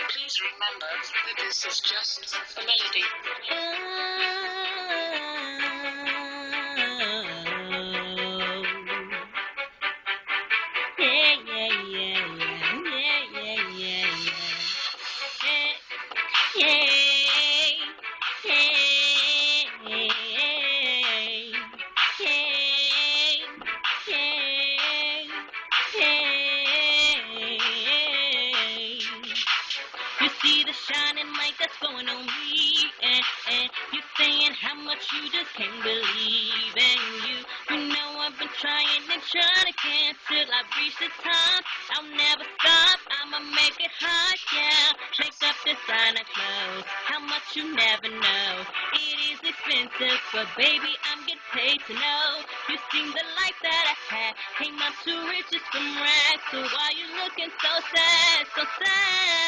Please remember that this is just a melody. Yeah, yeah, yeah, yeah, yeah, yeah, yeah, yeah. You see the shining light that's glowing on me, and you're saying how much you just can't believe, and you know I've been trying and trying again till I reach the top. I'll never stop, I'ma make it hot, yeah. Shake up designer clothes, how much you never know. It is expensive, but baby, I'm getting paid to know. You seen the life that I had, came up too rich just from rags. So why you looking so sad, so sad?